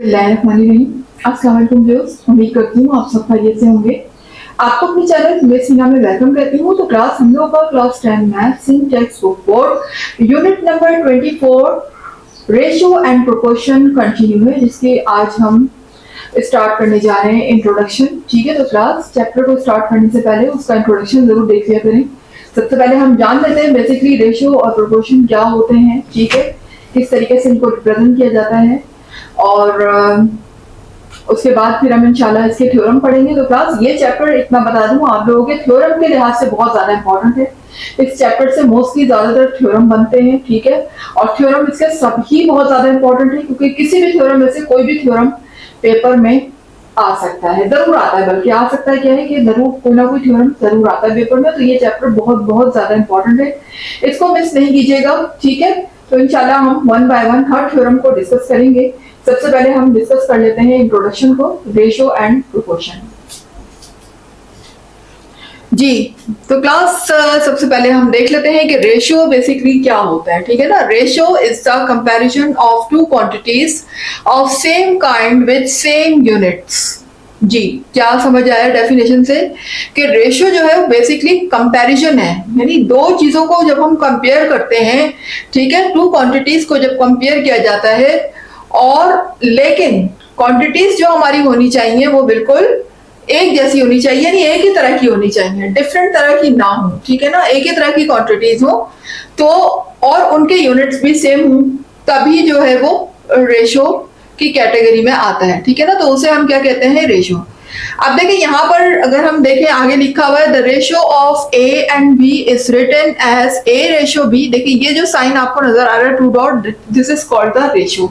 अस्सलाम वालेकुम व्यूअर्स, उम्मीद करती हूँ आप सब खैरियत से होंगे। आपको अपने चैनल मिस मीना में वेलकम करती हूँ। तो क्लास हम लोग का class 10 maths in text book board unit number 24 ratio and proportion continue है, जिसके आज हम स्टार्ट करने जा रहे हैं इंट्रोडक्शन। ठीक है, तो क्लास चैप्टर को स्टार्ट करने से पहले उसका इंट्रोडक्शन जरूर देख लिया करें। सबसे पहले हम जान लेते हैं बेसिकली रेशियो और प्रोपोर्शन क्या होते हैं। ठीक है, किस तरीके से इनको रिप्रेजेंट किया जाता है, और उसके बाद फिर हम इंशाल्लाह इसके थ्योरम पढ़ेंगे। तो क्लास ये चैप्टर इतना बता दूं आप लोगों के थ्योरम के लिहाज से बहुत ज्यादा इंपॉर्टेंट है। इस चैप्टर से मोस्टली ज्यादातर थ्योरम बनते हैं। ठीक है, और थ्योरम इसके सभी बहुत ज्यादा इंपॉर्टेंट है, क्योंकि किसी भी थ्योरम में से कोई भी थ्योरम पेपर में आ सकता है, जरूर आता है, बल्कि आ सकता है क्या है कि जरूर कोई ना कोई थ्योरम जरूर आता है पेपर में। तो ये चैप्टर बहुत बहुत ज्यादा इंपॉर्टेंट है, इसको मिस नहीं कीजिएगा। ठीक है, तो इंशाल्लाह हम one by one her theorem को डिस्कस करेंगे। सबसे पहले हम डिस्कस कर लेते हैं इंट्रोडक्शन को, रेशियो एंड प्रोपोर्शन। जी, तो क्लास सबसे पहले हम देख लेते हैं कि रेशियो बेसिकली क्या होता है। ठीक है ना, ratio is the comparison of two quantities of same kind with same units. जी, क्या समझ आया डेफिनेशन से कि रेशियो जो है बेसिकली कंपैरिजन है, यानी दो चीजों को जब हम कंपेयर करते हैं, ठीक है, टू क्वांटिटीज को जब कंपेयर किया जाता है, और लेकिन क्वांटिटीज जो हमारी होनी चाहिए वो बिल्कुल एक जैसी होनी चाहिए, यानी एक ही तरह की होनी चाहिए, डिफरेंट तरह की ना हो। ठीक है ना, एक ही तरह की क्वांटिटीज हो तो, और उनके यूनिट्स भी सेम हो, तभी जो है वो रेशियो की कैटेगरी में आता है। ठीक है ना, तो उसे हम क्या कहते हैं, रेशियो। अब देखिए यहाँ पर अगर हम देखें, आगे लिखा हुआ है the ratio of A and B is written as A ratio B. देखिए ये जो साइन आपको नजर आ रहा है, two dot, this is called the ratio.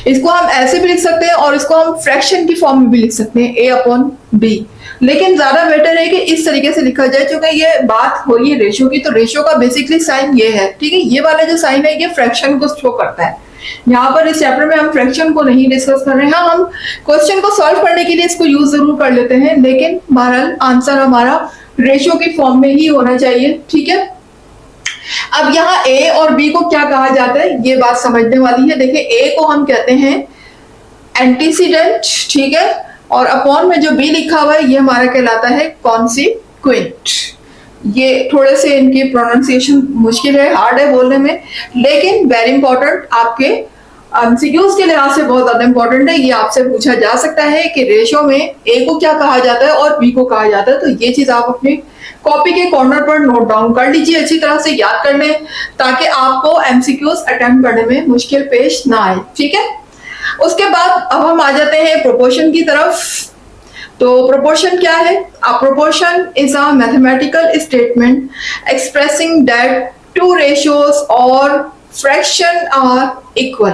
इसको हम ऐसे भी लिख सकते हैं और इसको हम फ्रैक्शन की फॉर्म में भी लिख सकते हैं, ए अपॉन बी, लेकिन ज्यादा बेटर है कि इस तरीके से लिखा जाए। क्योंकि ये बात हो रही है रेशियो की, तो रेशियो का बेसिकली साइन ये है। ठीक है, ये वाला जो साइन है ये फ्रैक्शन को शो करता है। यहाँ पर इस चैप्टर में हम फ्रैक्शन को नहीं डिस्कस कर रहे हैं। हाँ, हम क्वेश्चन को सॉल्व करने के लिए इसको यूज जरूर कर लेते हैं, लेकिन बहरहाल आंसर हमारा रेशियो की फॉर्म में ही होना चाहिए। ठीक है, अब यहाँ ए और बी को क्या कहा जाता है, ये बात समझने वाली है। देखिए ए को हम कहते हैं एंटीसीडेंट, ठीक है, और अपॉन में जो बी लिखा हुआ है ये हमारा कहलाता है कॉन्सिक्वेंट। ये थोड़े से इनकी प्रोनाउंसिएशन मुश्किल है, हार्ड है बोलने में, लेकिन वेरी इंपॉर्टेंट, आपके एमसीक्यूज के लिहाज से बहुत ज्यादा इंपॉर्टेंट है। ये आपसे पूछा जा सकता है कि रेशियो में ए को क्या कहा जाता है और बी को कहा जाता है। तो ये चीज आप अपनी कॉपी के कॉर्नर पर नोट डाउन कर लीजिए, अच्छी तरह से याद कर लें, ताकि आपको एमसीक्यूज अटेम्प्ट करने में मुश्किल पेश ना आए। ठीक है, उसके बाद अब हम आ जाते हैं प्रोपोर्शन की तरफ। तो प्रोपोर्शन क्या है? A proportion is a mathematical statement expressing that two ratios और फ्रैक्शन आर इक्वल।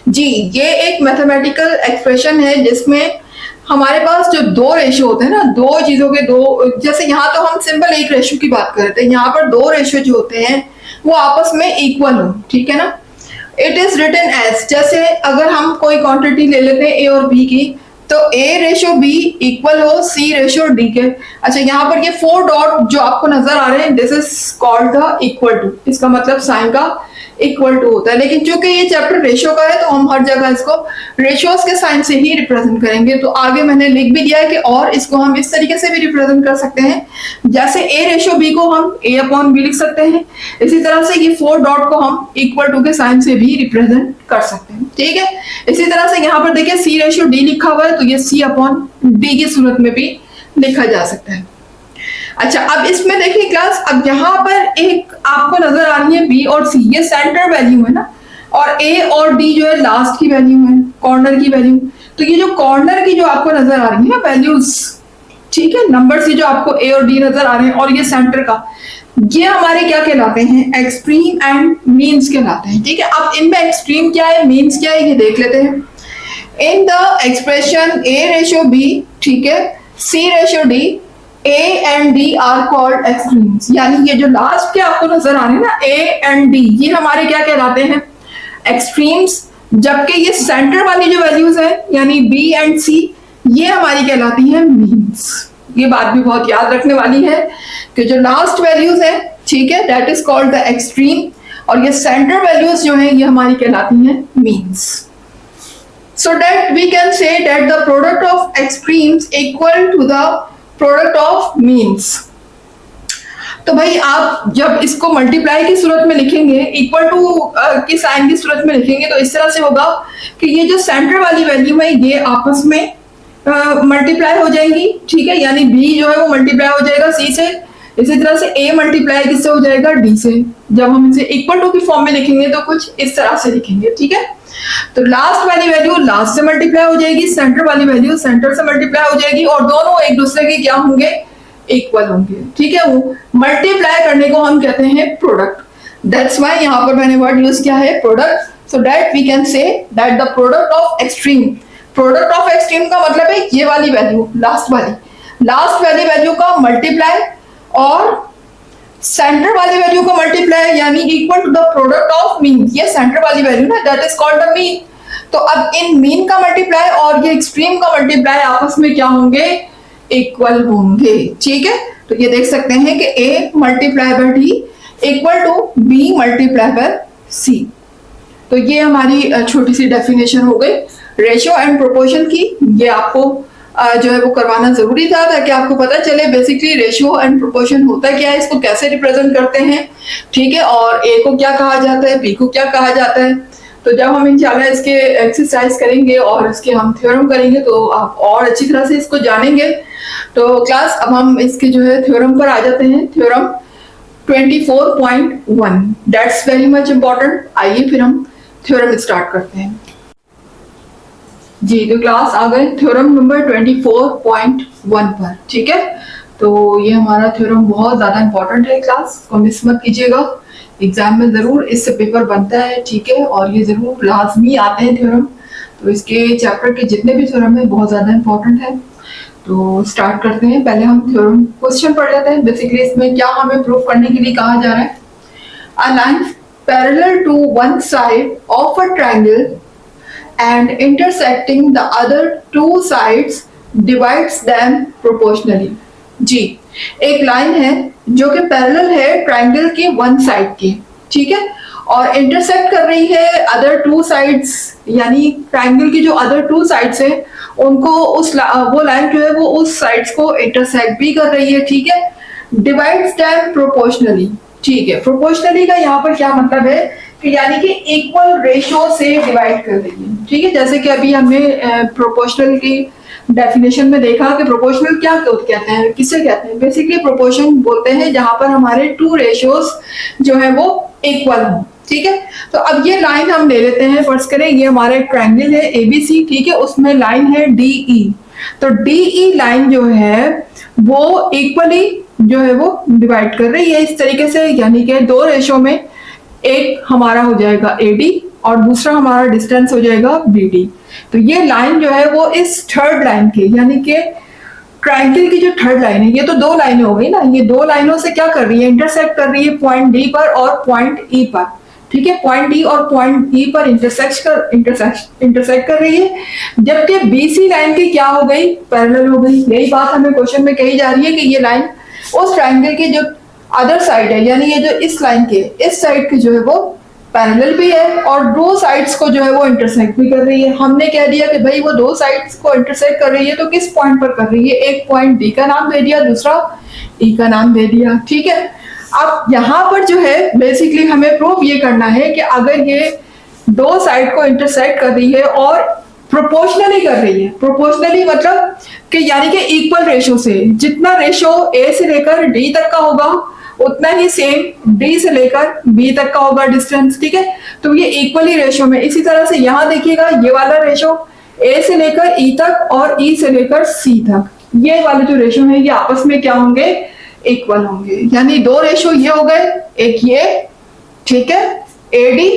जी, ये एक मैथमेटिकल एक्सप्रेशन है जिसमें हमारे पास जो दो रेशियो होते हैं ना, दो चीजों के दो, जैसे यहाँ तो हम सिंपल एक रेशियो की बात कर रहे थे, यहाँ पर दो रेशियो जो होते हैं वो आपस में इक्वल हो। ठीक है ना, इट इज रिटन एज, जैसे अगर हम कोई क्वांटिटी ले लेते हैं ए और बी की, तो ए रेशियो बी इक्वल हो सी रेशियो डी के। अच्छा, यहाँ पर ये 4 डॉट जो आपको नजर आ रहे हैं, this is called the equal to, इसका मतलब साइन का इक्वल टू होता है। लेकिन चूंकि ये चैप्टर रेशियो का है तो हम हर जगह इसको रेशियोज के साइन से ही रिप्रेजेंट करेंगे। तो आगे मैंने लिख भी दिया है कि और इसको हम इस तरीके से भी रिप्रेजेंट कर सकते हैं, जैसे ए रेशियो बी को हम ए अपॉन बी लिख सकते हैं, इसी तरह से ये 4 डॉट को हम इक्वल टू के साइन से भी रिप्रेजेंट कर सकते हैं। ठीक है, इसी तरह से यहाँ पर देखिए सी रेशियो डी लिखा हुआ है, तो ये सी अपॉन डी की सूरत में भी लिखा जा सकता है। अच्छा, अब इसमें देखिए क्लास, अब यहाँ पर एक आपको नजर आ रही है बी और सी, ये सेंटर वैल्यू है ना, और ए और डी जो है लास्ट की वैल्यू है, कॉर्नर की वैल्यू। तो ये जो कॉर्नर की जो आपको नजर आ रही है ना वैल्यूज, ठीक है, नंबर से जो आपको ए और डी नजर आ रहे हैं, और ये सेंटर का, ये हमारे क्या कहलाते हैं, एक्सट्रीम एंड मीन्स कहलाते हैं। ठीक है, अब इनमें एक्सट्रीम क्या है, मीन्स क्या है, ये देख लेते हैं। In the expression a ratio b, ठीक है, c ratio d, A and D are called extremes। यानी ये जो लास्ट के आपको नजर आ रहे हैं ना A and D, ये हमारे क्या कहलाते हैं, एक्सट्रीम्स, जबकि ये सेंटर वाली जो वैल्यूज है यानी B and C, ये हमारी कहलाती हैं मीन्स। ये बात भी बहुत याद रखने वाली है कि जो लास्ट वैल्यूज है, ठीक है, that is called the extreme, और ये सेंटर वैल्यूज जो है ये हमारी कहलाती हैं means. so that we can say that the product of extremes equal to the product of means. तो भाई आप जब इसको मल्टीप्लाई की सूरत में लिखेंगे, इक्वल टू की साइन की सूरत में लिखेंगे, तो इस तरह से होगा कि ये जो सेंटर वाली वैल्यू है ये आपस में मल्टीप्लाई हो जाएंगी, ठीक है, यानी बी जो है वो मल्टीप्लाई हो जाएगा सी से, इसी तरह से ए मल्टीप्लाई किससे हो जाएगा, डी से। जब हम इसे इक्वल टू की फॉर्म में लिखेंगे तो कुछ इस तरह से लिखेंगे, ठीक है। तो लास्ट वाली वैल्यू लास्ट से मल्टीप्लाई हो जाएगी, सेंटर वाली वैल्यू सेंटर से मल्टीप्लाई हो जाएगी, और दोनों एक दूसरे के क्या होंगे, इक्वल होंगे, ठीक है। वो मल्टीप्लाई करने को हम कहते हैं प्रोडक्ट, दैट्स व्हाई यहाँ पर मैंने वर्ड यूज किया है product, so that we can say that the product of extreme, product of extreme का मतलब है ये वाली वैल्यू, लास्ट वाली वैल्यू का मल्टीप्लाई और सेंटर वाली वैल्यू का मल्टीप्लाई, यानी equal to the product of mean, ये सेंटर वाली वैल्यू ना, that is called the mean. तो अब इन मीन का मल्टीप्लाई और ये एक्सट्रीम का मल्टीप्लाई आपस में क्या होंगे, इक्वल होंगे, ठीक है। तो ये देख सकते हैं कि a multiply by d equal to b multiply by c. तो ये हमारी छोटी सी डेफिनेशन हो गई रेशियो एंड प्रोपोर्शन की। ये आपको जो है वो करवाना जरूरी था ताकि आपको पता चले बेसिकली रेशियो एंड प्रोपोर्शन होता क्या है, इसको कैसे रिप्रेजेंट करते हैं, ठीक है, और ए को क्या कहा जाता है, बी को क्या कहा जाता है। तो जब हम इंशाल्लाह इसके एक्सरसाइज करेंगे और इसके हम थ्योरम करेंगे तो आप और अच्छी तरह से इसको जानेंगे। तो क्लास अब हम इसके जो है थ्योरम पर आ जाते हैं। Theorem 24.1 that's very much important. आइए फिर हम थ्योरम स्टार्ट करते हैं जी। तो क्लास आ गए थ्योरम नंबर 24.1 पर, ठीक है। तो ये हमारा थ्योरम बहुत ज्यादा इंपॉर्टेंट है क्लास, को मिस मत कीजिएगा, एग्जाम में जरूर इससे पेपर बनता है, ठीक है, और ये जरूर लाजमी आते हैं थ्योरम। तो इसके चैप्टर के जितने भी थ्योरम है बहुत ज्यादा इंपॉर्टेंट है। तो स्टार्ट करते हैं। पहले हम थ्योरम क्वेश्चन पढ़ लेते हैं। बेसिकली इसमें क्या हमें प्रूफ करने के लिए कहा जा रहा है, a line parallel to one side of a triangle and intersecting the other two sides divides them proportionally। जी, एक लाइन है जो कि पैरेलल है ट्रायंगल के वन साइड की, ठीक है, और इंटरसेक्ट कर रही है अदर टू साइड्स, यानी ट्रायंगल की जो अदर टू साइड्स है उनको वो लाइन जो है वो उस साइड्स को इंटरसेक्ट भी कर रही है, ठीक है। डिवाइड्स देम प्रोपोर्शनली, ठीक है। प्रोपोर्शनली का यहाँ पर क्या मतलब है कि यानी कि इक्वल रेशियो से डिवाइड कर रही है, ठीक है। जैसे कि अभी हमने प्रोपोर्शनल की डेफिनेशन में देखा कि प्रोपोर्शनल क्या कहते हैं, किसे कहते हैं, बेसिकली प्रोपोर्शन बोलते हैं जहां पर हमारे टू रेशियोज जो है वो इक्वल हो, ठीक है। तो अब ये लाइन हम ले लेते हैं, फर्ज करें ये हमारा एक ट्रायंगल है एबीसी, ठीक है, उसमें लाइन है डीई। तो डीई लाइन जो है वो इक्वली जो है वो डिवाइड कर रही है इस तरीके से, यानी कि दो रेशियो में एक हमारा हो जाएगा एडी और दूसरा हमारा डिस्टेंस हो जाएगा बीडी। तो ये लाइन जो है वो इस थर्ड लाइन के, यानी कि ट्रायंगल की जो थर्ड लाइन है, ये तो दो लाइनें हो गई ना, ये दो लाइनों से क्या कर रही है, इंटरसेक्ट कर रही है पॉइंट डी पर और पॉइंट ई पर, ठीक है। पॉइंट डी और पॉइंट ई पर इंटरसेक्ट कर रही है, जबकि बीसी लाइन की क्या हो गई, पैरेलल हो गई। यही बात हमें क्वेश्चन में कही जा रही है कि ये लाइन उस ट्रायंगल की जो अदर साइड है, यानी ये जो इस लाइन के इस साइड की जो है वो पैरेलल भी है और दो साइड्स को जो है वो इंटरसेक्ट भी कर रही है। हमने कह दिया कि भाई वो दो साइड्स को इंटरसेक्ट कर रही है तो किस पॉइंट पर कर रही है, एक पॉइंट डी का नाम दे दिया, दूसरा ई का नाम दे दिया, ठीक है। अब यहाँ पर जो है बेसिकली हमें प्रूफ ये करना है कि अगर ये दो साइड को इंटरसेक्ट कर रही है और प्रोपोर्शनली कर रही है, प्रोपोर्शनली मतलब कि यानी कि इक्वल रेशियो से, जितना रेशियो ए से लेकर डी तक का होगा उतना ही सेम डी से लेकर बी तक का होगा डिस्टेंस, ठीक है। तो ये इक्वली रेशियो में, इसी तरह से यहाँ देखिएगा ये वाला रेशियो ए से लेकर ई तक और ई से लेकर सी तक, ये वाले जो रेशियो है ये आपस में क्या होंगे, इक्वल होंगे। यानी दो रेशियो ये हो गए, एक ये, ठीक है, एडी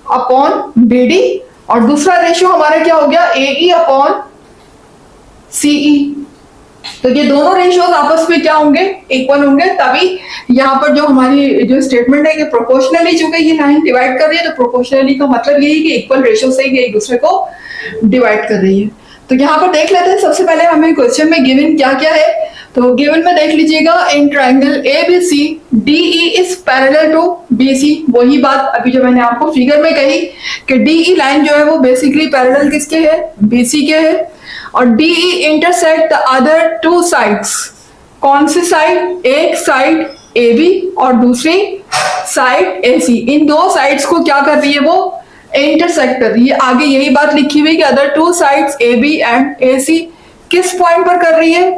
अपॉन बीडी, और दूसरा रेशियो हमारा क्या हो गया, एई अपॉन सीई। तो ये दोनों रेशियोज आपस में क्या होंगे, इक्वल होंगे, तभी यहाँ पर जो हमारी जो स्टेटमेंट है कि प्रोपोर्शनली जो ये लाइन डिवाइड कर रही है, तो प्रोपोर्शनली का मतलब यही कि इक्वल रेशियो से ये एक दूसरे को डिवाइड कर रही है। तो यहाँ पर देख लेते हैं, सबसे पहले हमें क्वेश्चन में गिवन क्या क्या है। तो गिवन में देख लीजिएगा, in triangle ABC DE is parallel to BC। वही बात अभी जो मैंने आपको फिगर में कही कि DE लाइन जो है वो बेसिकली पैरेलल किसके है, BC के है। और DE intersect the other two sides. कौन सी साइड, एक साइड AB और दूसरी साइड AC। इन दो साइड्स को क्या कर रही है, वो इंटरसेक्ट कर रही है। आगे यही बात लिखी हुई कि other two sides AB and AC किस पॉइंट पर कर रही है,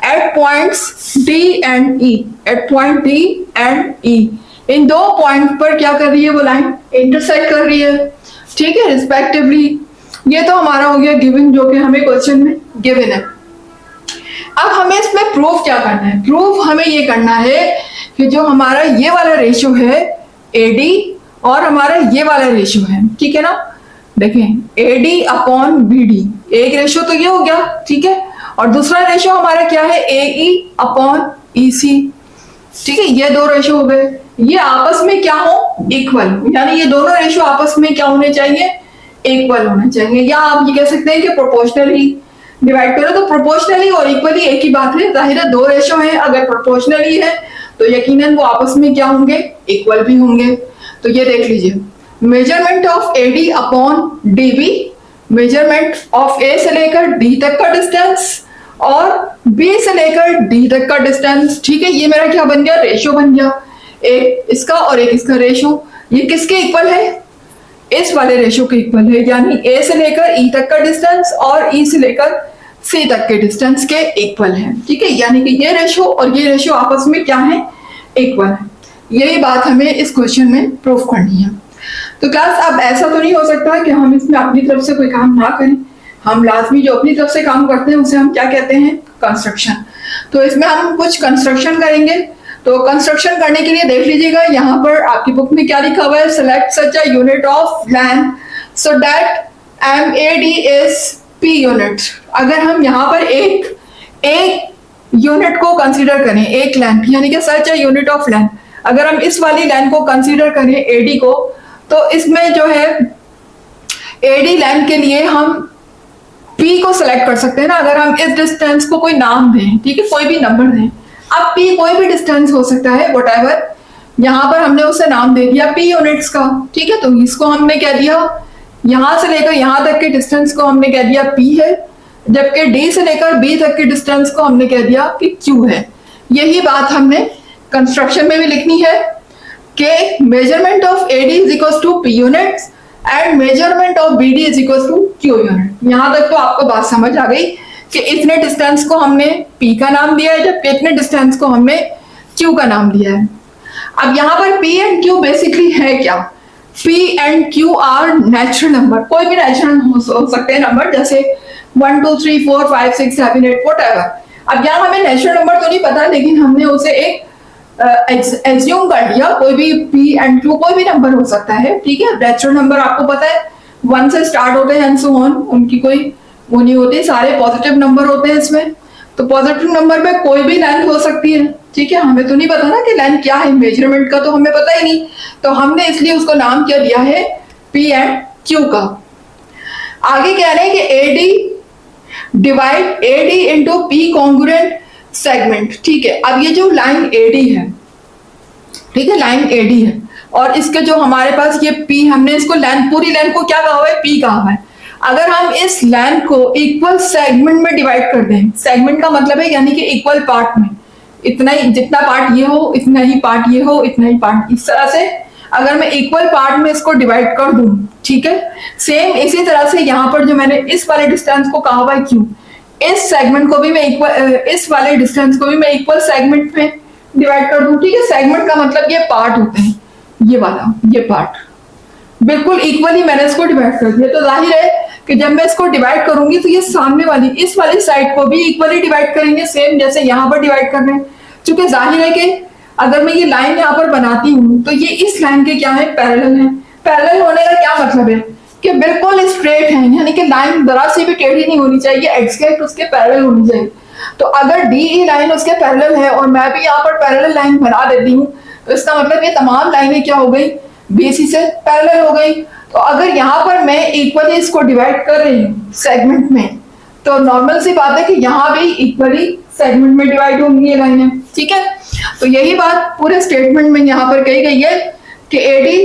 at points D and E। At point D and E, इन दो पॉइंट पर क्या कर रही है वो लाइन, इंटरसेक्ट कर रही है, ठीक है, रिस्पेक्टिवली। ये तो हमारा हो गया गिवन, जो कि हमें क्वेश्चन में गिवन है। अब हमें इसमें प्रूफ क्या करना है, प्रूफ हमें ये करना है कि जो हमारा ये वाला रेशियो है AD और हमारा ये वाला रेशियो है, ठीक है ना। देखें AD अपॉन BD, एक रेशियो तो ये हो गया, ठीक है, और दूसरा रेशियो हमारा क्या है, AE अपॉन EC, ठीक है। ये दो रेशियो हो गए, ये आपस में क्या हो, इक्वल, यानी ये दोनों रेशियो आपस में क्या होने चाहिए, इक्वल होने चाहिए। या आप ये कह सकते हैं कि प्रोपोर्शनली डिवाइड करो, तो प्रोपोर्शनली और इक्वली एक ही बात है। जाहिर है दो रेशियो है, अगर प्रोपोर्शनली है तो यकीनन वो आपस में क्या होंगे, इक्वल भी होंगे। तो ये देख लीजिए, measurement of AD upon DB, measurement of A से लेकर D तक का डिस्टेंस और B से लेकर D तक का डिस्टेंस, ठीक है। ये मेरा क्या बन गया, रेशियो बन गया, एक इसका और एक इसका रेशियो। ये किसके इक्वल है, इस वाले रेशियो के इक्वल है, यानी A से लेकर E तक का डिस्टेंस और E से लेकर C तक के डिस्टेंस के इक्वल है, ठीक है। यानी कि ये रेशियो और ये रेशियो आपस में क्या है, इक्वल है। यही बात हमें इस क्वेश्चन में प्रूफ करनी है। तो क्लास अब ऐसा तो नहीं हो सकता कि हम इसमें अपनी तरफ से कोई काम ना करें। हम लाजमी जो अपनी तरफ से काम करते हैं उसे हम क्या कहते हैं, कंस्ट्रक्शन। तो इसमें हम कुछ कंस्ट्रक्शन करेंगे। तो कंस्ट्रक्शन करने के लिए देख लीजिएगा, यहाँ पर आपकी बुक में क्या लिखा हुआ है, select such a unit of land so that MAD is P unit. अगर हम यहाँ पर एक यूनिट को कंसीडर करें, एक लैंड, यानी कि सच अ यूनिट ऑफ लैंड, अगर हम इस वाली लाइन को कंसीडर करें AD को, तो इसमें जो है AD लाइन के लिए हम P को सिलेक्ट कर सकते हैं ना। अगर हम इस डिस्टेंस को कोई नाम दें, ठीक है, कोई भी नंबर दें, अब P कोई भी डिस्टेंस हो सकता है, व्हाटएवर, यहाँ पर हमने उसे नाम दे दिया P यूनिट्स का, ठीक है। तो इसको हमने कह दिया, यहाँ से लेकर यहाँ तक के डिस्टेंस को हमने कह दिया P है, जबकि D से लेकर B तक के डिस्टेंस को हमने कह दिया कि Q है। यही बात हमने कंस्ट्रक्शन में भी लिखनी है कि measurement of AD is equal to P units and measurement of BD is equal to Q unit. यहाँ तक तो आपको बात समझ आ गई कि इतने डिस्टेंस को हमने P का नाम दिया है, जबकि इतने डिस्टेंस को हमने Q का नाम दिया है। अब यहाँ पर P एंड Q बेसिकली है क्या, P and Q are natural number, कोई भी नेचुरल हो सकते हैं नंबर, जैसे 1 2 3 4 5 6 7 8 व्हाटएवर। अब यहाँ हमें नेचुरल नंबर तो नहीं पता, लेकिन हमने उसे एक एज्यूम कर लिया, कोई भी P एंड Q कोई भी नंबर हो सकता है, ठीक है। नेचुरल नंबर आपको पता है 1 से स्टार्ट होते हैं एंड सो ऑन, उनकी कोई वो नहीं होती, सारे पॉजिटिव नंबर होते हैं इसमें। तो पॉजिटिव नंबर में कोई भी लेंथ हो सकती है, ठीक है। हमें तो नहीं पता ना कि लेंथ क्या है, मेजरमेंट का तो हमें पता ही नहीं, तो हमने इसलिए उसको नाम क्या दिया है, P एंड Q का। आगे कह रहे हैं कि AD divide AD into P congruent segment, ठीक है। अब ये जो लाइन AD है, ठीक है, लाइन AD है, और इसके जो हमारे पास ये P, हमने इसको लेंथ, पूरी लेंथ को क्या कहा हुआ है, P कहा हुआ है। अगर हम इस लेंथ को इक्वल सेगमेंट में डिवाइड कर दें, सेगमेंट का मतलब है यानी कि इक्वल पार्ट में, इतना ही, जितना पार्ट ये हो इतना ही पार्ट ये हो, इतना ही पार्ट, इस तरह से अगर मैं इक्वल पार्ट में इसको डिवाइड कर दूं, ठीक है। सेम इसी तरह से यहाँ पर जो मैंने इस वाले डिस्टेंस को कहा हुआ है Q, इस सेगमेंट को भी मैं इक्वल, इस वाले डिस्टेंस को भी मैं इक्वल सेगमेंट में डिवाइड कर दूं, ठीक है। सेगमेंट का मतलब ये पार्ट होते हैं, ये वाला, ये पार्ट बिल्कुल इक्वली मैंने इसको डिवाइड कर दिया। तो जाहिर है कि जब मैं इसको डिवाइड करूंगी तो ये सामने वाली, इस वाली साइड को भी इक्वली डिवाइड करेंगे, सेम जैसे यहाँ पर डिवाइड कर रहे हैं। क्योंकि जाहिर है कि अगर मैं ये लाइन यहाँ पर बनाती हूँ तो ये इस लाइन के क्या है, पैरेलल है। पैरेलल होने का क्या मतलब है कि बिल्कुल स्ट्रेट है, यानी कि लाइन जरा सी भी टेढ़ी नहीं होनी चाहिए, एग्जैक्ट उसके पैरेलल होनी चाहिए। तो अगर DE लाइन उसके पैरेलल है और मैं भी यहाँ पर पैरेलल लाइन बना देती हूँ, तो इसका मतलब ये तमाम लाइनें क्या हो गई, BC से पैरेलल हो गई। तो अगर यहाँ पर मैं इक्वली इसको डिवाइड कर रही हूँ सेगमेंट में, तो नॉर्मल सी बात है कि यहाँ भी इक्वली सेगमेंट में डिवाइड होंगी ये लाइनें, ठीक है। तो यही बात पूरे स्टेटमेंट में यहाँ पर कही गई है कि AD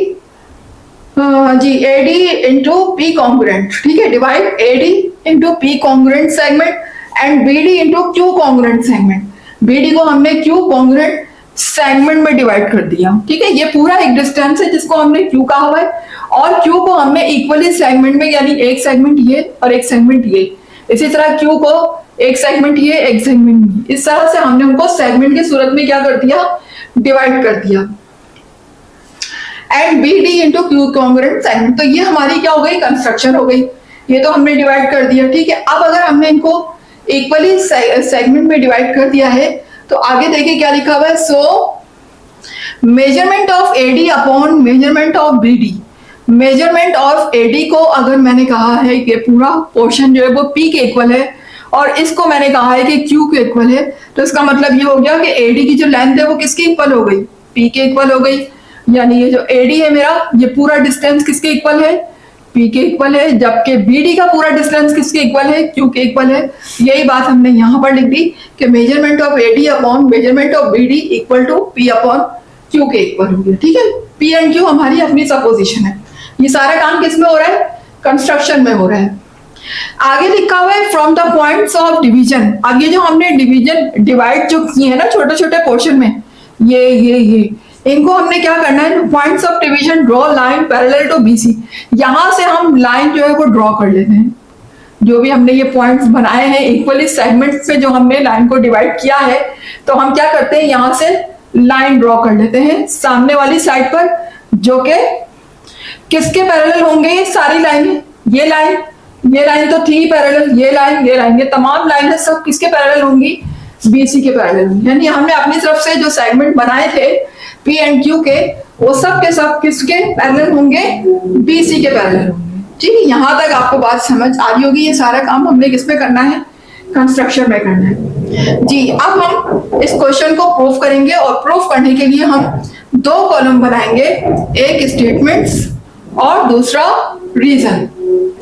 AD into P congruent, ठीक है, divide AD into P congruent segment and BD into Q congruent segment. BD को हमने क्यू कॉन्ग्रुएंट सेगमेंट में डिवाइड कर दिया, ठीक है। ये पूरा एक डिस्टेंस है जिसको हमने क्यू कहा हुआ है, और क्यू को हमने इक्वली सेगमेंट में, यानी एक सेगमेंट ये और एक सेगमेंट ये, इसी तरह क्यू को एक सेगमेंट ये एक सेगमेंट ये, इस तरह से हमने उनको सेगमेंट की सूरत में क्या कर दिया, डिवाइड कर दिया। And B D into Q congruent segment, तो ये हमारी क्या हो गई, कंस्ट्रक्शन हो गई। ये तो हमने डिवाइड कर दिया, ठीक है। अब अगर हमने इनको इक्वली सेगमेंट में डिवाइड कर दिया है तो आगे देखिए क्या लिखा हुआ है। So measurement of AD upon measurement of BD, measurement of AD को अगर मैंने कहा है कि पूरा पोर्शन जो है वो पी के इक्वल है और इसको मैंने कहा है कि क्यू के इक्वल है, तो इसका मतलब ये हो गया कि एडी की जो लेंथ है वो किसके इक्वल हो गई, पी के इक्वल हो गई। यानी ये जो एडी है मेरा, ये पूरा डिस्टेंस किसके इक्वल है, पी के इक्वल है, जबकि बीडी का पूरा डिस्टेंस किसके इक्वल है, क्यू के इक्वल है। यही बात हमने यहाँ पर लिख दी कि measurement of AD upon measurement of BD equal to P upon Q के इक्वल हो गया, ठीक है। पी एंड क्यू हमारी अपनी सपोजिशन है। ये सारा काम किस में हो रहा है, कंस्ट्रक्शन में हो रहा है। आगे लिखा हुआ है from the points of division. अब ये जो हमने डिवीजन डिवाइड जो किए हैं ना छोटे छोटे पोर्शन में, ये इनको हमने क्या करना है, points of division draw line parallel to BC. यहां से हम लाइन जो है वो ड्रॉ कर लेते हैं। जो भी हमने ये पॉइंट्स बनाए हैं इक्वली सेगमेंट से, जो हमने लाइन को डिवाइड किया है, तो हम क्या करते हैं, यहां से लाइन ड्रॉ कर लेते हैं सामने वाली साइड पर, जो कि किसके पैरेलल होंगे, ये सारी लाइनें, ये लाइन तो थी पैरेलल, ये लाइन, ये तमाम लाइनें सब किसके पैरेलल होंगी, बीसी के पैरेलल होंगी। यानी हमने अपनी तरफ से जो सेगमेंट बनाए थे पी एंड क्यू के, वो सब के सब किसके पैरेलल होंगे, बीसी के पैरेलल होंगे, ठीक है। यहां तक आपको बात समझ आ रही होगी। ये सारा काम हमने किस में करना है, कंस्ट्रक्शन में करना है जी। अब हम इस क्वेश्चन को प्रूफ करेंगे, और प्रूफ करने के लिए हम दो कॉलम बनाएंगे, एक स्टेटमेंट्स और दूसरा रीजन,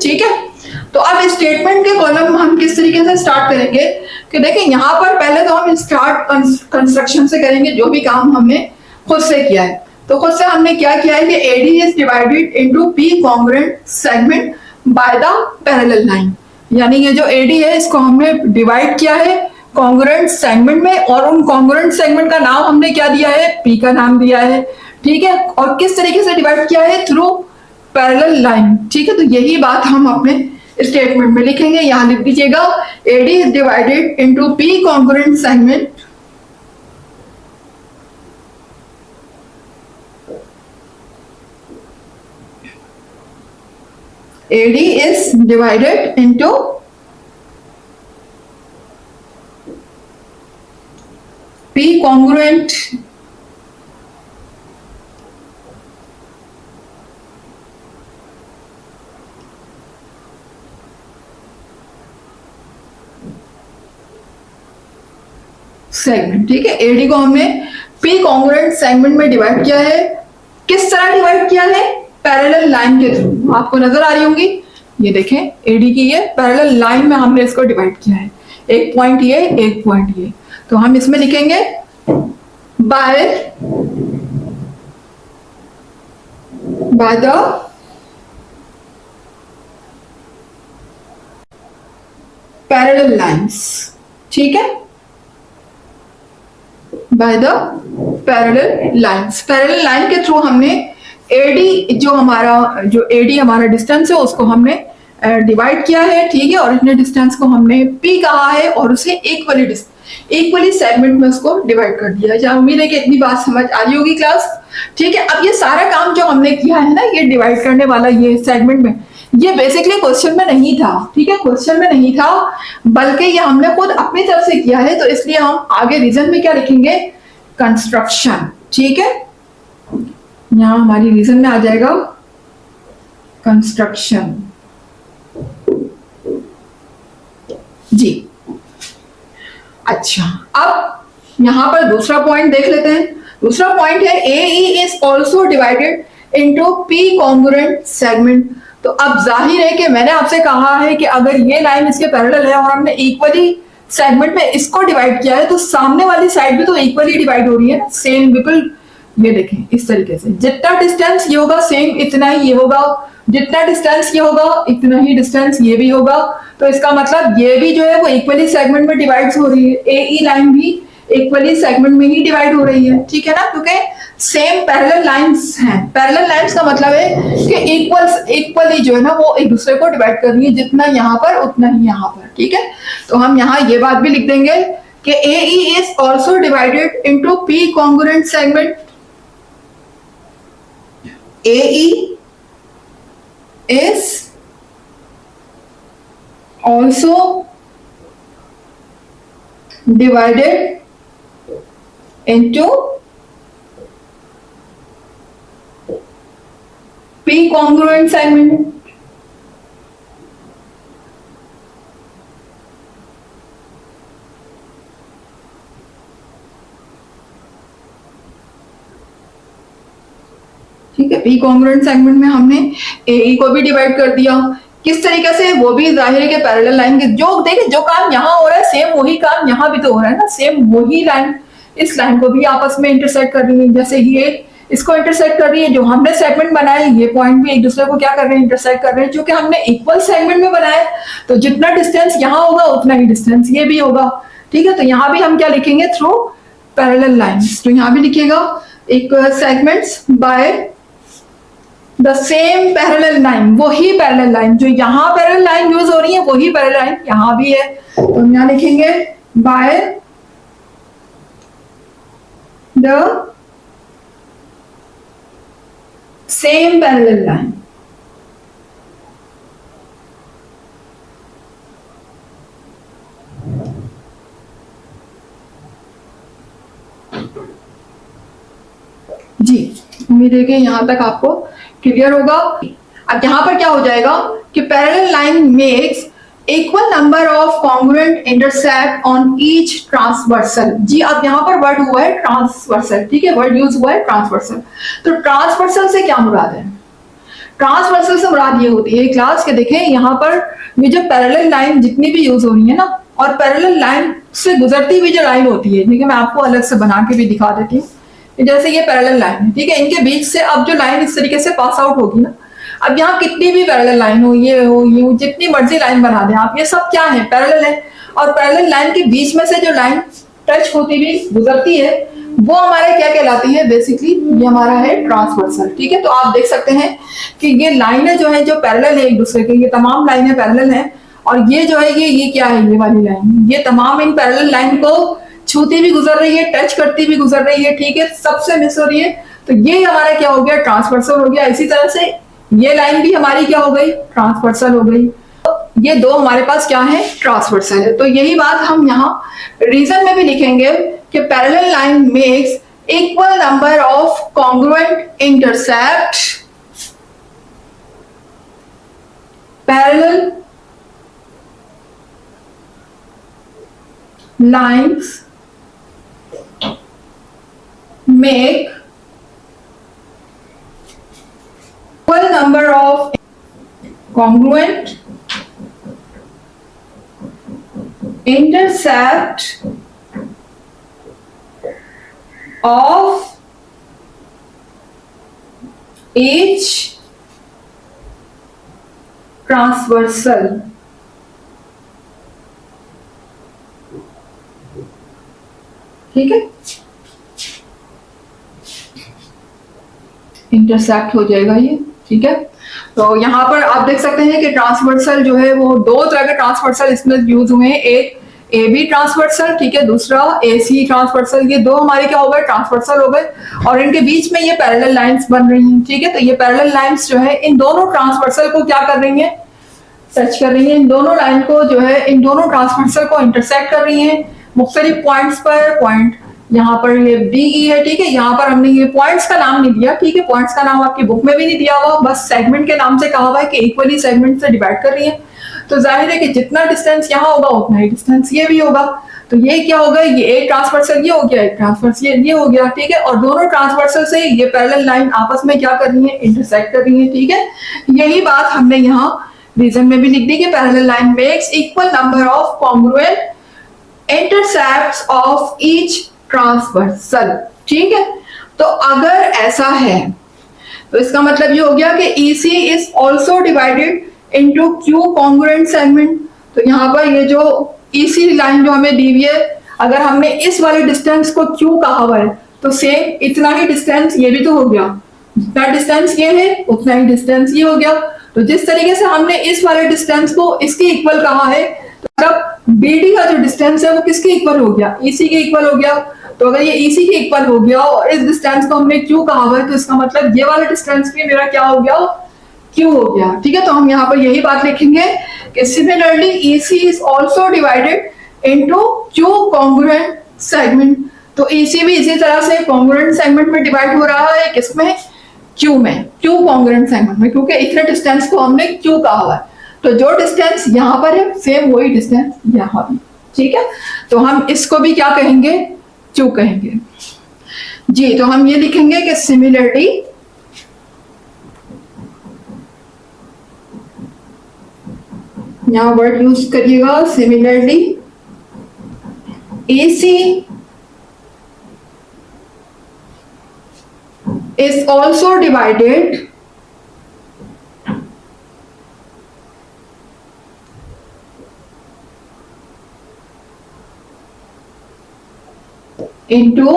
ठीक है। तो अब स्टेटमेंट के कॉलम हम किस तरीके से स्टार्ट करेंगे कि देखिए, यहाँ पर पहले तो हम स्टार्ट कंस्ट्रक्शन से करेंगे, जो भी काम हमने खुद से किया है। तो खुद से हमने क्या किया है कि AD is divided into P congruent segment by the parallel line. यानी ये जो एडी है इसको हमने डिवाइड किया है कॉन्ग्रुएंट सेगमेंट में, और उन कॉन्ग्रुएंट सेगमेंट का नाम हमने क्या दिया है, पी का नाम दिया है, ठीक है। और किस तरीके से डिवाइड किया है, थ्रू पैरेलल लाइन, ठीक है। तो यही बात हम अपने स्टेटमेंट में लिखेंगे। यहां लिख दीजिएगा AD is divided into P congruent segment AD is divided into P congruent segment, ठीक है। एडी को हमने पी कॉन्ग्रुएंट सेगमेंट में डिवाइड किया है। किस तरह डिवाइड किया है, पैरेलल लाइन के थ्रू। आपको नजर आ रही होंगी, ये देखें एडी की ये पैरेलल लाइन में हमने इसको डिवाइड किया है, एक पॉइंट ये, एक पॉइंट ये। तो हम इसमें लिखेंगे बाय द पैरेलल लाइंस, ठीक है, bye the parallel lines. Parallel line के थ्रू हमने एडी जो एडी हमारा डिस्टेंस है उसको हमने डिवाइड किया है, ठीक है। और इतने डिस्टेंस को हमने पी कहा है और उसे इक्वली सेगमेंट में उसको डिवाइड कर दिया है। उम्मीद है कि इतनी बात समझ आ रही होगी क्लास, ठीक है। अब ये सारा काम जो हमने किया है ना, ये डिवाइड करने वाला ये सेगमेंट में, ये बेसिकली क्वेश्चन में नहीं था, ठीक है, क्वेश्चन में नहीं था, बल्कि ये हमने खुद अपनी तरफ से किया है। तो इसलिए हम आगे रीजन में क्या लिखेंगे, कंस्ट्रक्शन, ठीक है। यहां हमारी रीजन में आ जाएगा कंस्ट्रक्शन जी। अच्छा, अब यहां पर दूसरा पॉइंट देख लेते हैं। दूसरा पॉइंट है AE is also divided into P congruent segment तो अब जाहिर है कि मैंने आपसे कहा है कि अगर ये लाइन इसके पैरेलल है और हमने इक्वली सेगमेंट में इसको डिवाइड किया है तो सामने वाली साइड भी तो इक्वली डिवाइड हो रही है ना, सेम बिल्कुल। ये देखें इस तरीके से, जितना डिस्टेंस ये होगा सेम इतना ही ये होगा, जितना डिस्टेंस ये होगा इतना ही डिस्टेंस ये भी होगा। तो इसका मतलब ये भी जो है वो इक्वली सेगमेंट में डिवाइड हो रही है, ए लाइन भी इक्वली सेगमेंट में ही डिवाइड हो रही है, ठीक है ना, क्योंकि सेम पैरेलल लाइंस हैं। पैरेलल लाइंस का मतलब है कि इक्वली जो है ना वो एक दूसरे को डिवाइड कर रही है, जितना यहाँ पर उतना ही यहाँ पर, ठीक है। तो हम यहाँ ये बात भी लिख देंगे कि AE is also divided into P congruent segment. AE is also divided into P congruent segment। ठीक है, पी कॉन्ग्रुएंट सेगमेंट में हमने AE को भी डिवाइड कर दिया। किस तरीके से, वो भी जाहिर है कि पैरेलल लाइन के जो देखिए जो काम यहाँ हो रहा है सेम वही काम यहाँ भी तो हो रहा है ना, सेम वही लाइन इस लाइन को भी आपस में इंटरसेक्ट कर रही है। जैसे ये इसको इंटरसेक्ट कर रही है, जो हमने सेगमेंट बनाया ये पॉइंट भी एक दूसरे को क्या कर रहे हैं, इंटरसेक्ट कर रहे हैं। जो कि हमने इक्वल सेगमेंट में बनाया तो जितना डिस्टेंस यहाँ होगा उतना ही डिस्टेंस ये भी होगा, ठीक है। तो यहाँ भी हम क्या लिखेंगे, थ्रू पैरेलल लाइंस। तो यहाँ भी लिखिएगा एक segments bye the same parallel line, वही पैरेलल लाइन जो यहाँ पैरेलल लाइन यूज हो रही है वही पैरेलल लाइन यहाँ भी है। तो हम यहाँ लिखेंगे by the same parallel line. जी, उम्मीद है कि यहां तक आपको क्लियर होगा। अब यहाँ पर क्या हो जाएगा कि parallel line makes equal number of congruent intersect on each transversal. जी, अब यहाँ पर वर्ड हुआ है ट्रांसवर्सल, ठीक है, वर्ड यूज हुआ है ट्रांसवर्सल। तो ट्रांसवर्सल से क्या मुराद है, ट्रांसवर्सल से मुराद ये होती है क्लास के देखें यहाँ पर ये जो पैरेलल लाइन जितनी भी यूज हो रही है ना, और पैरेलल लाइन से गुजरती हुई जो लाइन होती है, ठीक है, मैं आपको अलग से बना के भी दिखा देती हूँ। जैसे ये पैरेलल लाइन है, ठीक है, इनके बीच से अब जो लाइन इस तरीके से पास आउट होगी ना, अब यहाँ कितनी भी पैरेलल लाइन हो, ये हो, ये हो, जितनी मर्जी लाइन बना दें आप, ये सब क्या है, पैरेलल है। और पैरेलल लाइन के बीच में से जो लाइन टच होती हुई गुजरती है वो हमारे क्या कहलाती है, बेसिकली ये हमारा है ट्रांसवर्सल, ठीक है। तो आप देख सकते हैं कि ये लाइनें जो है जो पैरेलल है एक दूसरे के, ये तमाम लाइनें पैरेलल हैं। और ये जो है ये क्या है, ये वाली लाइन, ये तमाम इन पैरेलल लाइन को छूती भी गुजर रही है, टच करती भी गुजर रही है, ठीक है, सबसे मिस हो रही है। तो ये हमारा क्या हो गया, ट्रांसवर्सल हो गया। इसी तरह से ये लाइन भी हमारी क्या हो गई, ट्रांसवर्सल हो गई। तो ये दो हमारे पास क्या है, ट्रांसवर्सल है। तो यही बात हम यहाँ रीजन में भी लिखेंगे कि parallel line makes equal number of congruent intercept, parallel lines make equal number of congruent intercept of each transversal। ठीक है, इंटरसेक्ट हो जाएगा ये, ठीक है। तो यहाँ पर आप देख सकते हैं कि ट्रांसवर्सल जो है वो दो तरह के ट्रांसवर्सल इसमें यूज हुए हैं, एक AB ट्रांसवर्सल, ठीक है, दूसरा AC ट्रांसवर्सल। ये दो हमारे क्या हो गए, ट्रांसवर्सल हो गए, और इनके बीच में ये पैरेलल लाइंस बन रही हैं, ठीक है। तो ये पैरेलल लाइंस जो है इन दोनों ट्रांसवर्सल को क्या कर रही है, टच कर रही है, इन दोनों लाइन को जो है इन दोनों ट्रांसवर्सल को इंटरसेक्ट कर रही है मुख्तलिफ पॉइंट्स पर। पॉइंट यहाँ पर ये DE है, ठीक है, यहाँ पर हमने ये पॉइंट्स का नाम नहीं दिया, ठीक है, पॉइंट्स का नाम आपकी बुक में भी नहीं दिया हुआ, बस सेगमेंट के नाम से कहा हुआ है कि इक्वली सेगमेंट से डिवाइड कर रही है। तो जाहिर है कि जितना डिस्टेंस यहाँ होगा उतना ही डिस्टेंस ये भी होगा। तो ये क्या होगा, ये एक ट्रांसवर्सल ये हो गया, एक ट्रांसवर्सल ये हो गया, ठीक है। और दोनों ट्रांसवर्सल से ये पैरेलल लाइन आपस में क्या कर रही है, इंटरसेक्ट कर रही है, ठीक है। यही बात हमने यहाँ रीजन में भी लिख दी कि parallel line makes equal number of congruent intercepts of each transversal, ठीक है। तो अगर ऐसा है तो इसका मतलब ये हो गया कि EC is also divided into Q congruent segment. तो यहाँ पर ये जो EC लाइन जो हमें दी हुई है, अगर हमने इस वाले डिस्टेंस को Q कहा हुआ है तो सेम इतना ही डिस्टेंस ये भी तो हो गया, जितना डिस्टेंस ये है उतना ही डिस्टेंस ये हो गया। तो जिस तरीके से हमने इस वाले डिस्टेंस को इसके इक्वल कहा है, तो मतलब BD का जो डिस्टेंस है वो किसके इक्वल हो गया, EC के इक्वल हो गया। तो अगर ये EC के इक्वल हो गया और इस डिस्टेंस को हमने Q कहा हुआ है, तो इसका मतलब ये वाला डिस्टेंस भी मेरा क्या हो गया, Q हो गया, ठीक है। तो हम यहाँ पर यही बात लिखेंगे कि similarly EC is also divided into Q congruent segment. तो EC भी इसी तरह से कॉन्ग्रुएंट सेगमेंट में डिवाइड हो रहा है, किसमें, Q में, Q कॉन्ग्रुएंट सेगमेंट में, क्योंकि इतने डिस्टेंस को हमने Q कहा हुआ है। तो जो डिस्टेंस यहाँ पर है सेम वही डिस्टेंस यहाँ भी, ठीक है। तो हम इसको भी क्या कहेंगे, Q कहेंगे जी। तो हम ये लिखेंगे कि सिमिलरली यहाँ वर्ड यूज करिएगा, similarly AC is also divided into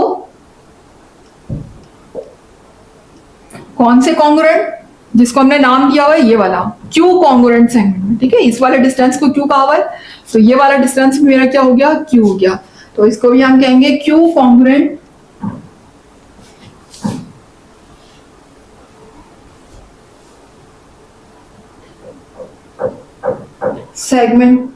कौन से कॉन्ग्रुएंट, जिसको हमने नाम दिया हुआ है ये वाला Q कॉन्ग्रुएंट सेगमेंट में, ठीक है। इस वाले डिस्टेंस को Q कहा हुआ है, तो ये वाला डिस्टेंस मेरा क्या हो गया, Q हो गया। तो इसको भी हम कहेंगे Q कॉन्ग्रुएंट सेगमेंट।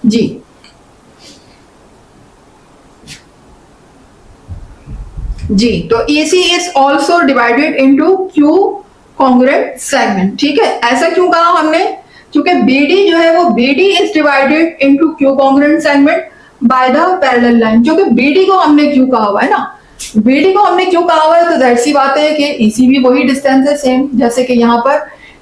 जी जी, तो EC is also divided into Q congruent segment, ठीक है। ऐसा क्यों कहा हमने, क्योंकि BD जो है वो BD is divided into Q congruent segment by the parallel line. जो कि BD को हमने क्यों कहा हुआ है ना, BD को हमने क्यों कहा हुआ है, तो जाहिर सी बात है कि EC भी वही डिस्टेंस है सेम, जैसे कि यहाँ पर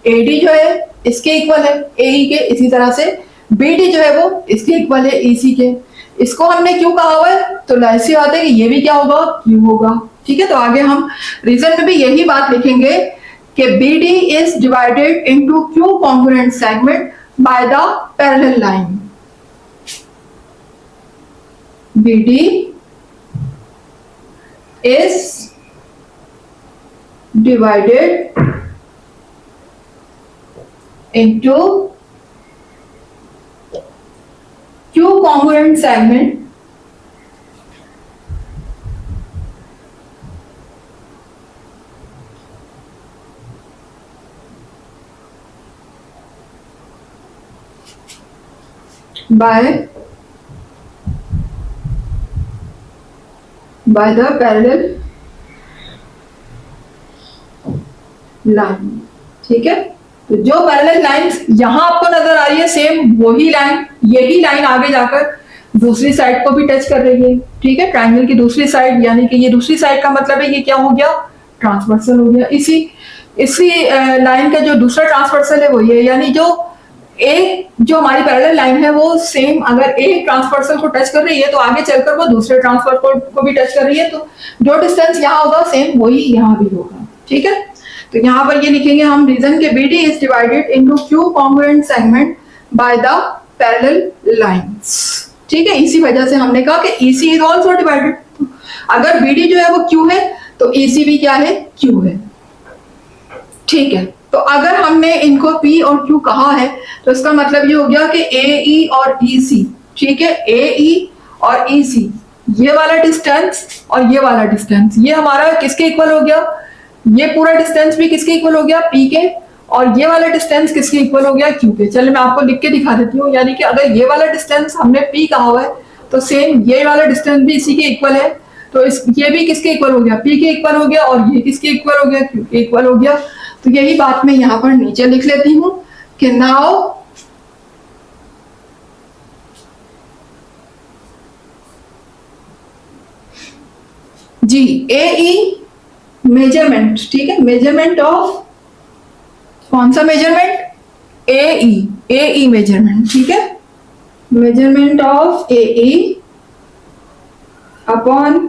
AD जो है इसके इक्वल है AE के, इसी तरह से BD जो है वो इसके इक्वल है EC के। इसको हमने क्यों कहा हुआ है, तो जाहिर सी बात है कि ये भी क्या होगा, Q होगा, ठीक है। तो आगे हम रीजन में भी यही बात लिखेंगे कि BD is divided into Q congruent segment by the parallel line. BD is divided into Q congruent segment by the parallel line, ठीक है। तो जो पैरेलल लाइंस यहां आपको नजर आ रही है सेम वही लाइन, यही लाइन आगे जाकर दूसरी साइड को भी टच कर रही है, ठीक है। ट्रायंगल की दूसरी साइड, यानी कि ये दूसरी साइड का मतलब है ये क्या हो गया, ट्रांसवर्सल हो गया। इसी लाइन का जो दूसरा ट्रांसवर्सल है वो ये, यानी जो हमारी पैरेलल लाइन है वो सेम अगर एक ट्रांसवर्सल को टच कर रही है तो आगे चलकर वो दूसरे ट्रांसवर्सल को भी टच कर रही है, तो जो डिस्टेंस यहाँ होगा सेम वही यहाँ भी होगा, ठीक है। तो यहाँ पर ये लिखेंगे हम रीजन के BD is divided into Q congruent segment by the parallel lines, ठीक है। इसी वजह से हमने कहा कि EC इज आल्सो डिवाइडेड, अगर BD जो है वो Q है तो EC भी क्या है, Q है, ठीक है। तो अगर हमने इनको P और Q कहा है तो इसका मतलब ये हो गया कि AE और EC, ठीक है। AE और EC ये वाला डिस्टेंस और ये वाला डिस्टेंस ये हमारा किसके इक्वल हो गया, ये पूरा डिस्टेंस भी किसके इक्वल हो गया, P के, और ये वाला डिस्टेंस किसके इक्वल हो गया, Q के। चलिए मैं आपको लिख के दिखा देती हूँ, यानी कि अगर ये वाला डिस्टेंस हमने P कहा हुआ है तो सेम ये वाला डिस्टेंस भी इसी के इक्वल है, तो ये भी किसके इक्वल हो गया, P के इक्वल हो गया, और ये किसके इक्वल हो गया, Q के इक्वल हो गया। तो यही बात मैं यहाँ पर नीचे लिख लेती हूँ कि नाउ जी AE मेजरमेंट, ठीक है, मेजरमेंट ऑफ कौन सा मेजरमेंट, AE मेजरमेंट, ठीक है, मेजरमेंट ऑफ AE अपॉन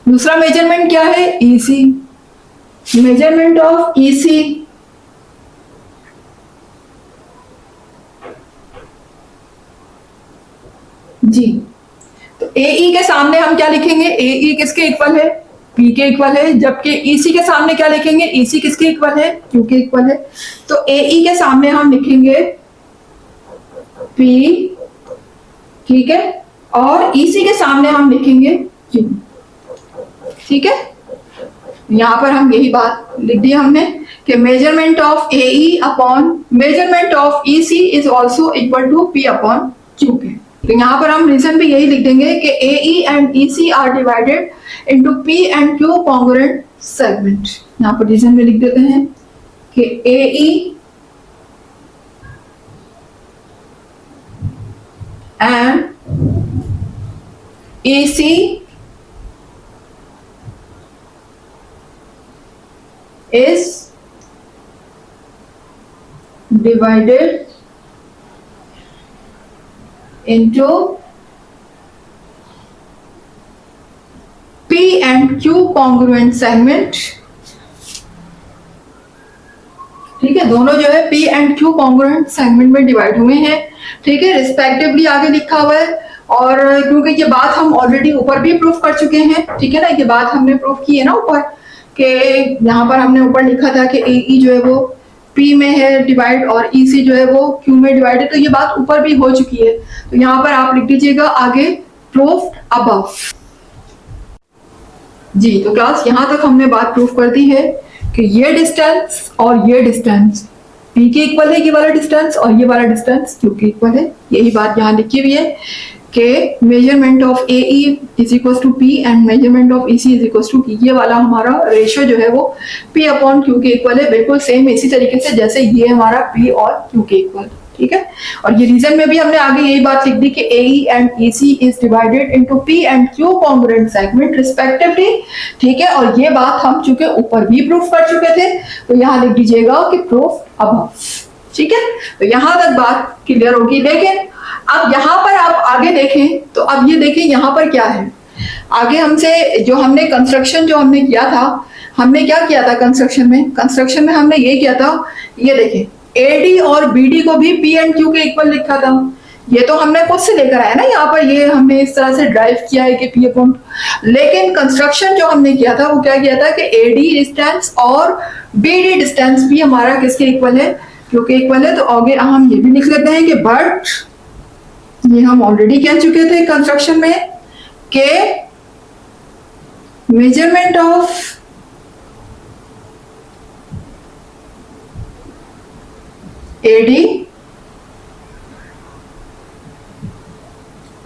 दूसरा मेजरमेंट क्या है EC, मेजरमेंट ऑफ EC जी। तो AE के सामने हम क्या लिखेंगे, AE किसके इक्वल है, P के इक्वल है, जबकि EC के सामने क्या लिखेंगे, EC किसके इक्वल है, Q के इक्वल है। तो AE के सामने हम लिखेंगे P, ठीक है, और EC के सामने हम लिखेंगे Q, ठीक है। यहां पर हम यही बात लिख दी हमने कि measurement of AE upon measurement of EC is also equal to P upon Q के। तो यहाँ पर हम रीजन भी यही लिख देंगे कि AE and EC are divided into P and Q congruent segment. यहाँ पर रीजन में लिख देते हैं कि AE and EC is divided into P and Q congruent segment, ठीक है, दोनों जो है P and Q congruent segment में डिवाइड हुए हैं, ठीक है, रिस्पेक्टिवली आगे लिखा हुआ है। और क्योंकि ये बात हम ऑलरेडी ऊपर भी प्रूफ कर चुके हैं, ठीक है ना, ये बात हमने प्रूफ की है ना ऊपर, कि यहाँ पर हमने ऊपर लिखा था कि AE जो है वो P में है डिवाइड और EC जो है वो Q में डिवाइड है, तो ये बात ऊपर भी हो चुकी है। तो यहाँ पर आप लिख दीजिएगा आगे प्रूफ अबव जी। तो क्लास यहाँ तक हमने बात प्रूफ कर दी है कि ये डिस्टेंस और ये डिस्टेंस P के इक्वल है, ये वाला डिस्टेंस, और ये वाला डिस्टेंस Q के इक्वल है। यही बात यहाँ लिखी हुई है कि measurement of AE is equal to P and measurement of EC is equal to P। ये वाला हमारा रेशियो जो है वो P अपॉन Q के इक्वल है, बिल्कुल सेम इसी तरीके से जैसे ये हमारा P और Q के इक्वल, ठीक है। और ये रीजन में भी हमने आगे यही बात लिख दी कि AE and EC is divided into P and Q congruent segment respectively, ठीक है। और ये बात हम चूंकि ऊपर भी प्रूफ कर चुके थे, तो यहाँ लिख दीजिएगा कि प्रूफ अबव, ठीक है। तो यहाँ तक बात क्लियर होगी। लेकिन अब यहाँ पर आप आगे देखें तो अब ये देखें यहाँ पर क्या है, आगे हमसे जो हमने कंस्ट्रक्शन जो हमने किया था, हमने क्या किया था कंस्ट्रक्शन में हमने ये किया था, ये देखें AD और BD को भी P एंड Q के इक्वल लिखा था। ये तो हमने खुद से लेकर आया ना, यहाँ पर ये हमने इस तरह से ड्राइव किया है कि P अपॉन, लेकिन कंस्ट्रक्शन जो हमने किया था वो क्या किया था कि AD डिस्टेंस और BD डिस्टेंस भी हमारा किसके इक्वल है, Q के इक्वल है। तो आगे हम ये भी लिख लेते हैं कि बट ये हम ऑलरेडी कह चुके थे कंस्ट्रक्शन में के measurement of AD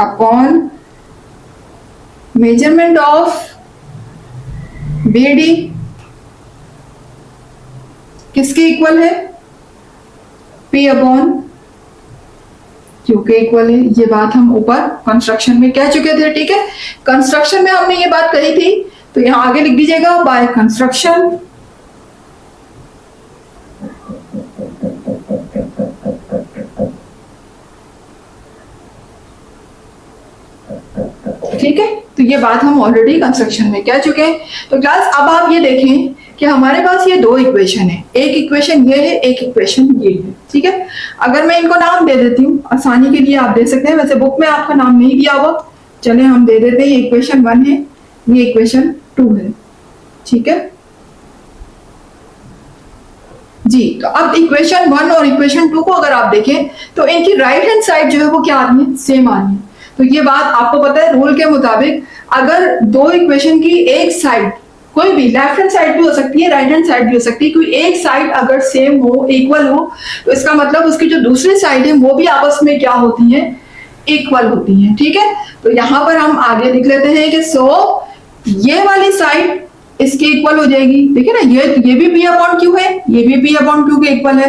upon measurement of BD किसके इक्वल है, P अपॉन Q के इक्वल है। ये बात हम ऊपर कंस्ट्रक्शन में कह चुके थे, ठीक है। कंस्ट्रक्शन में हमने ये बात कही थी, तो यहां आगे लिख दीजिएगा बाय कंस्ट्रक्शन, ठीक है। तो ये बात हम ऑलरेडी कंस्ट्रक्शन में कह चुके हैं। तो क्लास अब आप ये देखें कि हमारे पास ये दो इक्वेशन है, एक इक्वेशन ये है, एक इक्वेशन ये है, ठीक है। अगर मैं इनको नाम दे देती हूँ आसानी के लिए, आप दे सकते हैं, वैसे बुक में आपका नाम नहीं दिया हुआ, चले हम दे देते हैं, इक्वेशन 1 है, ये इक्वेशन 2 है, ठीक है जी। तो अब इक्वेशन 1 और इक्वेशन 2 को अगर आप देखें तो इनकी राइट हैंड साइड जो है वो क्या आ रही है, सेम आ रही है। तो ये बात आपको पता है रूल के मुताबिक, अगर दो इक्वेशन की एक साइड, कोई भी लेफ्ट हैंड साइड भी हो सकती है, राइट हैंड साइड भी हो सकती है, कोई एक साइड अगर सेम हो, इक्वल हो, तो इसका मतलब उसकी जो दूसरी साइड है वो भी आपस में क्या होती है, इक्वल होती है, ठीक है। तो यहाँ पर हम आगे लिख लेते हैं कि सो ये वाली साइड इसके इक्वल हो जाएगी। देखिए ना, ये भी P अपॉन Q है, ये भी P अपॉन Q के इक्वल है।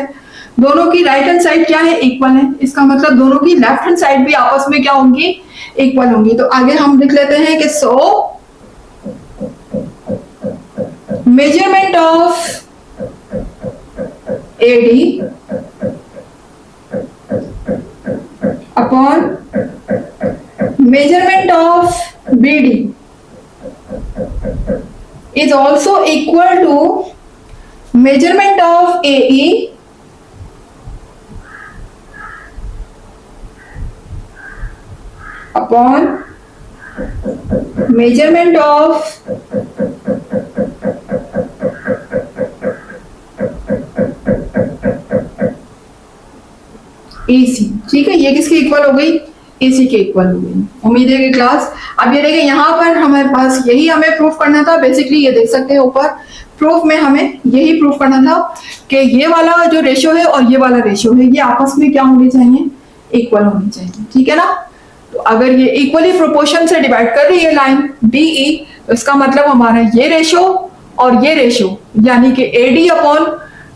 दोनों की राइट हैंड साइड क्या है, इक्वल है। इसका मतलब दोनों की लेफ्ट हैंड साइड भी आपस में क्या होंगी, इक्वल होंगी। तो आगे हम लिख लेते हैं कि सो measurement of AD upon measurement of BD is also equal to measurement of AE upon measurement of AC। ठीक है, ये किसके इक्वल हो गई, AC के इक्वल हो गई। उम्मीद है कि क्लास, अब ये देखिए यहाँ पर हमारे पास यही हमें प्रूफ करना था। बेसिकली ये देख सकते हैं ऊपर प्रूफ में हमें यही प्रूफ करना था कि ये वाला जो रेशियो है और ये वाला रेशियो है, ये आपस में क्या होने चाहिए, इक्वल होनी चाहिए। ठीक है ना। तो अगर ये इक्वली प्रोपोर्शन से डिवाइड कर रही है लाइन DE, तो इसका मतलब हमारा ये रेशियो और ये रेशियो यानी कि AD अपॉन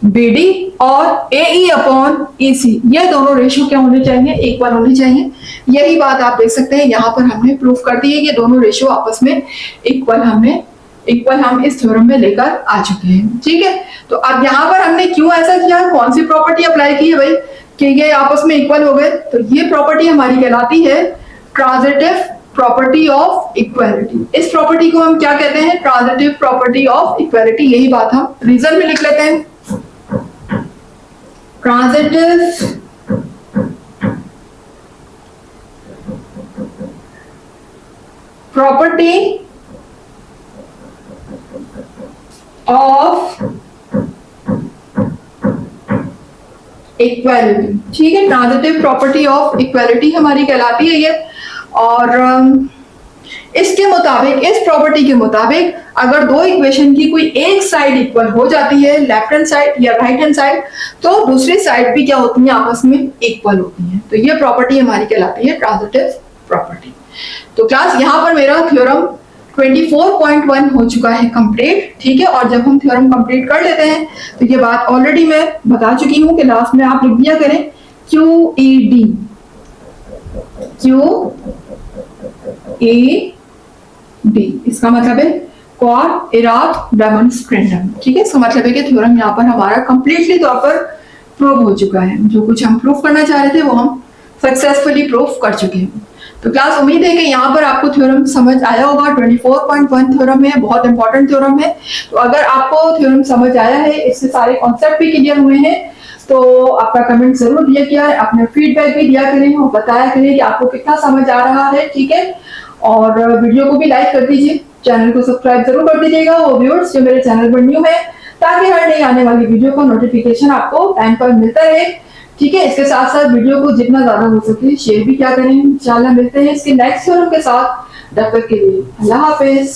BD और AE अपॉन EC, ये दोनों रेशियो क्या होने चाहिए, इक्वल होने चाहिए। यही बात आप देख सकते हैं यहाँ पर हमने प्रूफ कर दी है कि दोनों रेशियो आपस में इक्वल हम इस थ्योरम में लेकर आ चुके हैं। ठीक है, तो अब यहाँ पर हमने क्यों ऐसा किया, कौन सी प्रॉपर्टी अप्लाई की है भाई कि ये आपस में इक्वल हो गए। तो ये प्रॉपर्टी हमारी कहलाती है ट्रांजिटिव प्रॉपर्टी ऑफ इक्वालिटी। इस प्रॉपर्टी को हम क्या कहते हैं, ट्रांजिटिव प्रॉपर्टी ऑफ इक्वालिटी। यही बात हम रीजन में लिख लेते हैं, ट्रांजिटिव प्रॉपर्टी ऑफ इक्वालिटी। ठीक है, ट्रांजिटिव प्रॉपर्टी ऑफ इक्वालिटी हमारी कहलाती है ये। और इसके मुताबिक, इस प्रॉपर्टी के मुताबिक अगर दो इक्वेशन की कोई एक साइड इक्वल हो जाती है, लेफ्ट हैंड साइड या राइट हैंड साइड, तो दूसरी साइड भी क्या होती है, आपस में इक्वल होती है। तो ये प्रॉपर्टी हमारी कहलाती है ट्रांजिटिव प्रॉपर्टी। तो क्लास यहाँ पर मेरा थ्योरम 24.1 हो चुका है कंप्लीट। ठीक है, और जब हम थ्योरम कंप्लीट कर लेते हैं तो ये बात ऑलरेडी मैं बता चुकी हूँ कि लास्ट में आप लिख दिया करें QED, QED, इसका मतलब है क्वाड इराद डेमोन्स्ट्रेंडम। ठीक है, इसका मतलब है कि थ्योरम यहाँ पर हमारा कंप्लीटली तौर पर प्रूव हो चुका है। जो कुछ हम प्रूव करना चाह रहे थे वो हम सक्सेसफुली प्रूव कर चुके हैं। तो क्लास, उम्मीद है कि यहाँ पर आपको थ्योरम समझ आया होगा। 24.1 थ्योरम है, बहुत इंपॉर्टेंट थ्योरम है। तो अगर आपको थ्योरम समझ आया है, इससे सारे कॉन्सेप्ट भी क्लियर हुए हैं, तो आपका कमेंट जरूर दिया किया है, अपने फीडबैक भी दिया करें और बताया करें कि आपको कितना समझ आ रहा है। ठीक है, और वीडियो को भी लाइक कर दीजिए, चैनल को सब्सक्राइब जरूर कर दीजिएगा वो व्यूअर्स जो मेरे चैनल पर न्यू है, ताकि हर नई आने वाली वीडियो का नोटिफिकेशन आपको टाइम पर मिलता रहे। ठीक है, इसके साथ साथ वीडियो को जितना ज्यादा हो सके शेयर भी क्या करें। इंशाल्लाह मिलते हैं इसके नेक्स्ट थ्योरम के साथ। तब तक के लिए अल्लाह हाफिज।